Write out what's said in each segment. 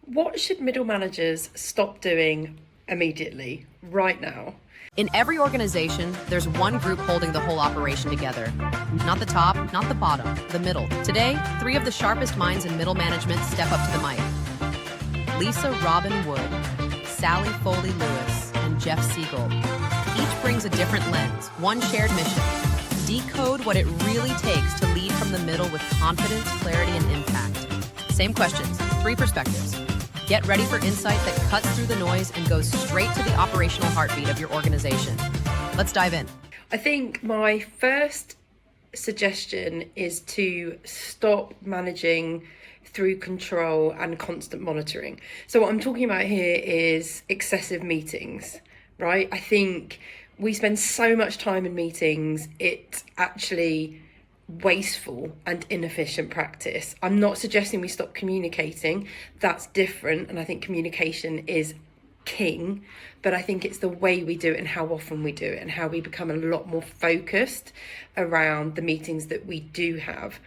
What should middle managers stop doing immediately, right now? In every organization, there's one group holding the whole operation together. Not the top, not the bottom, the middle. Today, three of the sharpest minds in middle management step up to the mic. Lisa Robyn Wood, Sally Foley-Lewis, and Jeff Sigel. Each brings a different lens, one shared mission. Decode what it really takes to lead from the middle with confidence, clarity, and impact. Same questions, three perspectives. Get ready for insight that cuts through the noise and goes straight to the operational heartbeat of your organization. Let's dive in. I think my first suggestion is to stop managing through control and constant monitoring. So what I'm talking about here is excessive meetings, right? I think we spend so much time in meetings, it's actually wasteful and inefficient practice. I'm not suggesting we stop communicating. That's different, and I think communication is king, but I think it's the way we do it and how often we do it and how we become a lot more focused around the meetings that we do have.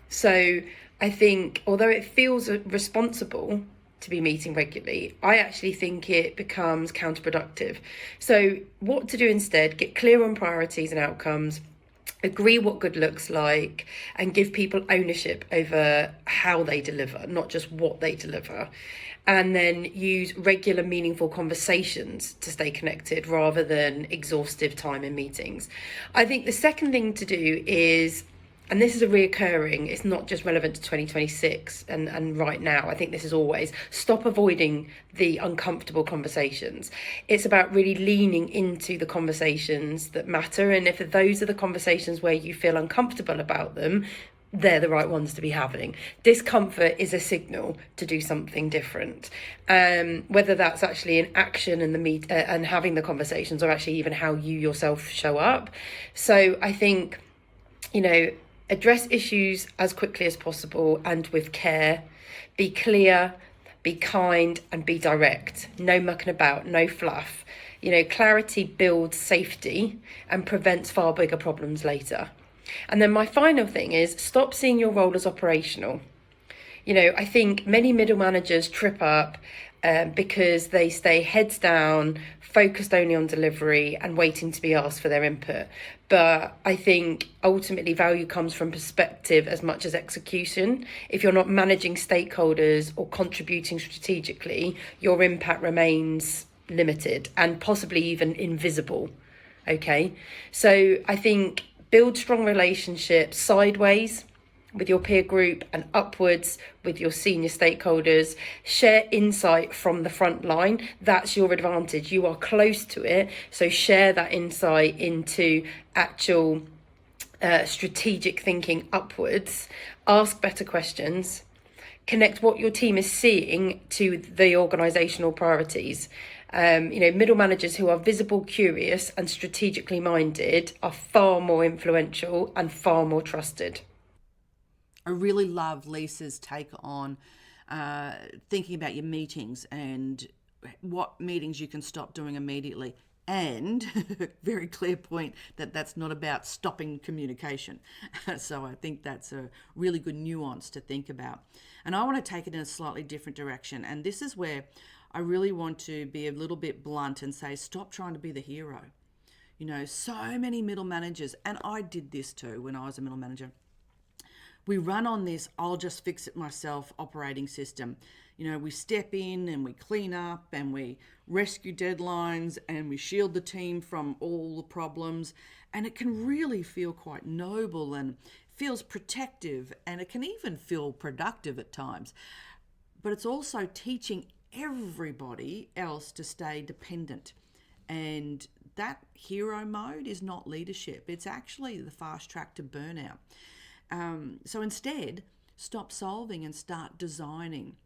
So I think although it feels responsible to be meeting regularly, I actually think it becomes counterproductive. So what to do instead: get clear on priorities and outcomes, agree what good looks like, and give people ownership over how they deliver, not just what they deliver. And then use regular, meaningful conversations to stay connected rather than exhaustive time in meetings. I think the second thing to do is, and this is a reoccurring, it's not just relevant to 2026 and right now, I think this is always, stop avoiding the uncomfortable conversations. It's about really leaning into the conversations that matter. And if those are the conversations where you feel uncomfortable about them, they're the right ones to be having. Discomfort is a signal to do something different. Whether that's actually an action in the and having the conversations, or actually even how you yourself show up. So I think, address issues as quickly as possible and with care. Be clear, be kind, and be direct. No mucking about, no fluff. Clarity builds safety and prevents far bigger problems later. And then my final thing is, stop seeing your role as operational. I think many middle managers trip up because they stay heads down, focused only on delivery and waiting to be asked for their input. But I think ultimately value comes from perspective as much as execution. If you're not managing stakeholders or contributing strategically, your impact remains limited and possibly even invisible. Okay, so I think build strong relationships sideways with your peer group and upwards with your senior stakeholders. Share insight from the front line. That's your advantage. You are close to it. So share that insight into actual strategic thinking upwards. Ask better questions. Connect what your team is seeing to the organisational priorities. Middle managers who are visible, curious and strategically minded are far more influential and far more trusted. I really love Lisa's take on thinking about your meetings and what meetings you can stop doing immediately. And very clear point that that's not about stopping communication. So I think that's a really good nuance to think about. And I want to take it in a slightly different direction. And this is where I really want to be a little bit blunt and say, stop trying to be the hero. So many middle managers, and I did this too when I was a middle manager. We run on this I'll just fix it myself operating system. We step in and we clean up and we rescue deadlines and we shield the team from all the problems. And it can really feel quite noble and feels protective, and it can even feel productive at times. But it's also teaching everybody else to stay dependent. And that hero mode is not leadership. It's actually the fast track to burnout. So instead, stop solving and start designing.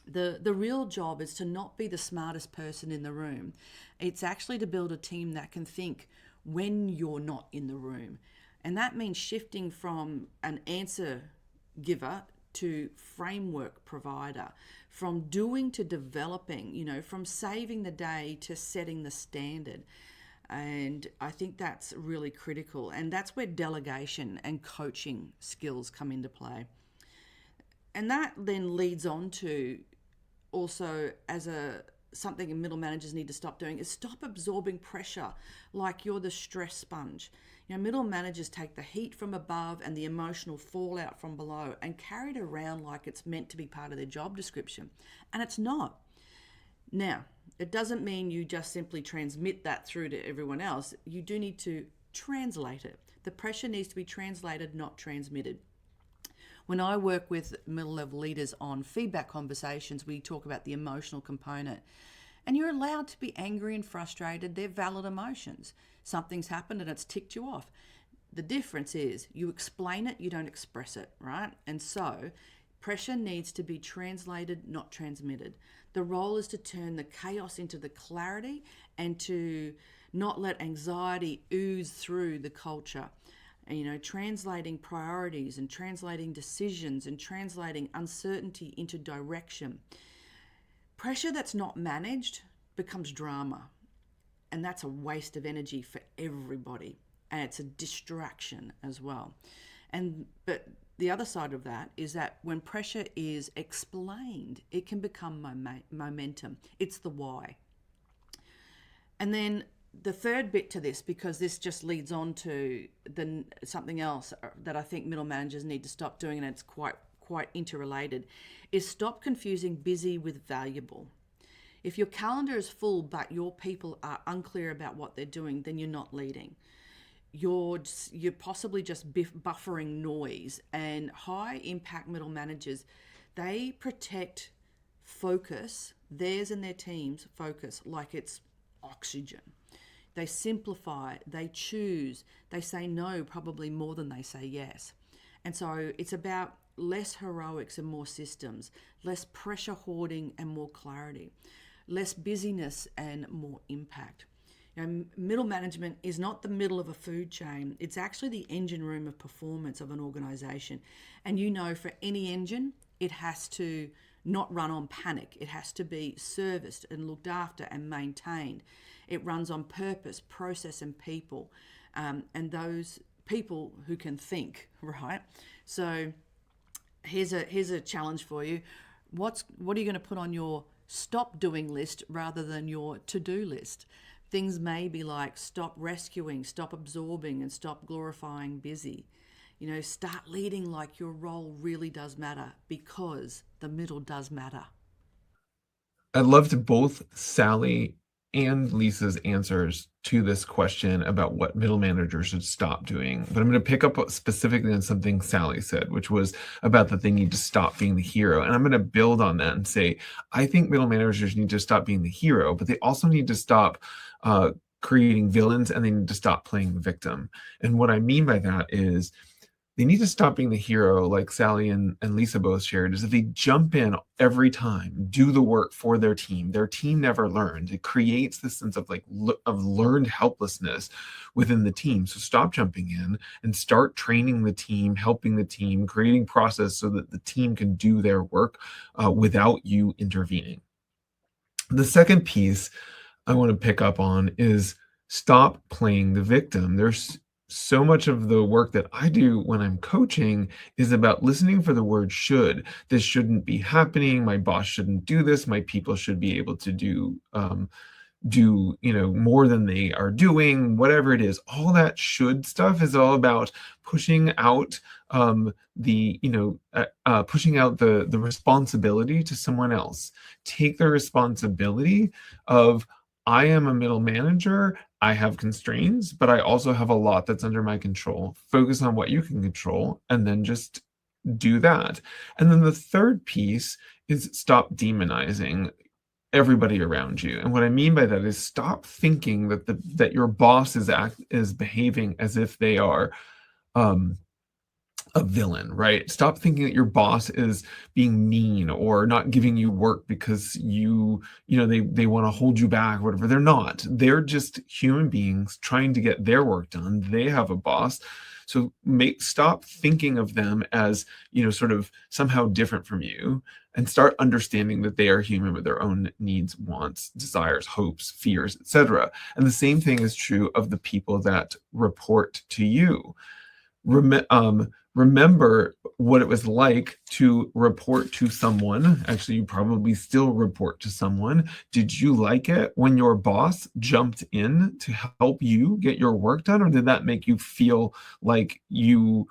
The real job is to not be the smartest person in the room. It's actually to build a team that can think when you're not in the room. And that means shifting from an answer giver to framework provider, from doing to developing, from saving the day to setting the standard. And I think that's really critical. And that's where delegation and coaching skills come into play. And that then leads on to also as something middle managers need to stop doing is stop absorbing pressure like you're the stress sponge. Middle managers take the heat from above and the emotional fallout from below and carry it around like it's meant to be part of their job description. And it's not. Now, it doesn't mean you just simply transmit that through to everyone else. You do need to translate it. The pressure needs to be translated, not transmitted. When I work with middle level leaders on feedback conversations, we talk about the emotional component. And you're allowed to be angry and frustrated. They're valid emotions. Something's happened and it's ticked you off. The difference is you explain it, you don't express it, right? And so pressure needs to be translated, not transmitted. The role is to turn the chaos into the clarity and to not let anxiety ooze through the culture. And, translating priorities and translating decisions and translating uncertainty into direction. Pressure that's not managed becomes drama, and that's a waste of energy for everybody, and it's a distraction as well. But the other side of that is that when pressure is explained, it can become momentum. It's the why. And then the third bit to this, because this just leads on to something else that I think middle managers need to stop doing, and it's quite interrelated, is stop confusing busy with valuable. If your calendar is full but your people are unclear about what they're doing, then you're not leading. You're possibly just buffering noise. And high impact middle managers, they protect focus, theirs and their team's focus, like it's oxygen. They simplify, they choose, they say no probably more than they say yes. And so it's about less heroics and more systems, less pressure hoarding and more clarity, less busyness and more impact. Middle management is not the middle of a food chain. It's actually the engine room of performance of an organization. And for any engine, it has to not run on panic. It has to be serviced and looked after and maintained. It runs on purpose, process, and people, and those people who can think, right? So here's a challenge for you. What are you going to put on your stop doing list rather than your to-do list? Things may be like stop rescuing, stop absorbing, and stop glorifying busy. Start leading like your role really does matter, because the middle does matter. I loved both Sally and Lisa's answers to this question about what middle managers should stop doing. But I'm going to pick up specifically on something Sally said, which was about that they need to stop being the hero. And I'm going to build on that and say, I think middle managers need to stop being the hero, but they also need to stop creating villains, and they need to stop playing the victim. And what I mean by that is they need to stop being the hero, like Sally and Lisa both shared, is if they jump in every time, do the work for their team never learns. It creates this sense of learned helplessness within the team. So stop jumping in and start training the team, helping the team, creating process so that the team can do their work without you intervening. The second piece I want to pick up on is stop playing the victim. There's so much of the work that I do when I'm coaching is about listening for the word should. This shouldn't be happening. My boss shouldn't do this. My people should be able to do more than they are doing, whatever it is. All that should stuff is all about pushing out the responsibility to someone else. Take the responsibility of, I am a middle manager. I have constraints, but I also have a lot that's under my control. Focus on what you can control and then just do that. And then the third piece is stop demonizing everybody around you. And what I mean by that is stop thinking that your boss is behaving as if they are a villain, right? Stop thinking that your boss is being mean or not giving you work because they want to hold you back or whatever. They're not. They're just human beings trying to get their work done. They have a boss. So stop thinking of them as, sort of somehow different from you, and start understanding that they are human with their own needs, wants, desires, hopes, fears, etc. And the same thing is true of the people that report to you. remember what it was like to report to someone. Actually, you probably still report to someone. Did you like it when your boss jumped in to help you get your work done, or did that make you feel like your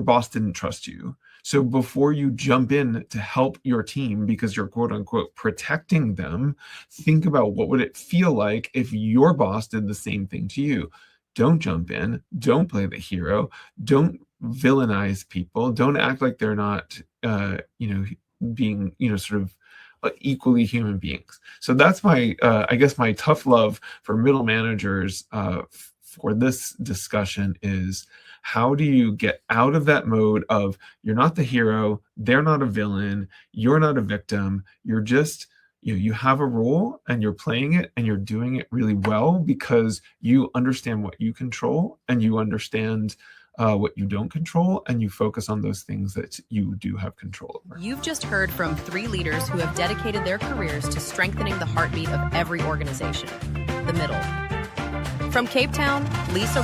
boss didn't trust you? So before you jump in to help your team because you're quote unquote protecting them, think about what would it feel like if your boss did the same thing to you. Don't jump in. Don't play the hero. Don't villainize people. Don't act like they're not, being, sort of equally human beings. So that's my, I guess, my tough love for middle managers for this discussion is, how do you get out of that mode of you're not the hero, they're not a villain, you're not a victim, you're just, you have a role and you're playing it and you're doing it really well because you understand what you control and you understand what you don't control, and you focus on those things that you do have control over. You've just heard from 3 leaders who have dedicated their careers to strengthening the heartbeat of every organization, the middle. From Cape Town,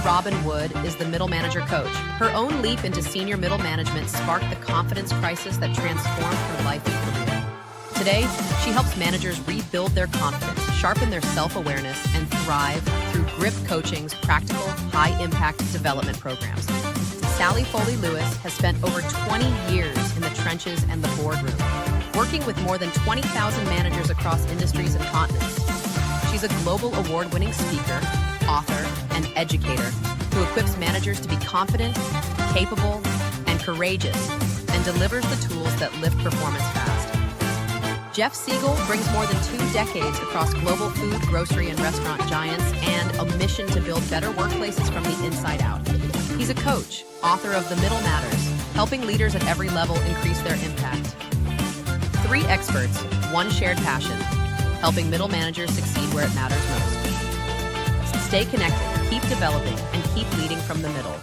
Robyn Wood is the middle manager coach. Her own leap into senior middle management sparked the confidence crisis that transformed her life and career. Today, she helps managers rebuild their confidence, sharpen their self-awareness, and thrive through GRIP Coaching's practical, high-impact development programs. Sally Foley-Lewis has spent over 20 years in the trenches and the boardroom, working with more than 20,000 managers across industries and continents. She's a global award-winning speaker, author, and educator who equips managers to be confident, capable, and courageous, and delivers the tools that lift performance fast. Jeff Sigel brings more than 2 decades across global food, grocery, and restaurant giants and a mission to build better workplaces from the inside out. He's a coach, author of The Middle Matters, helping leaders at every level increase their impact. 3 experts, 1 shared passion, helping middle managers succeed where it matters most. Stay connected, keep developing, and keep leading from the middle.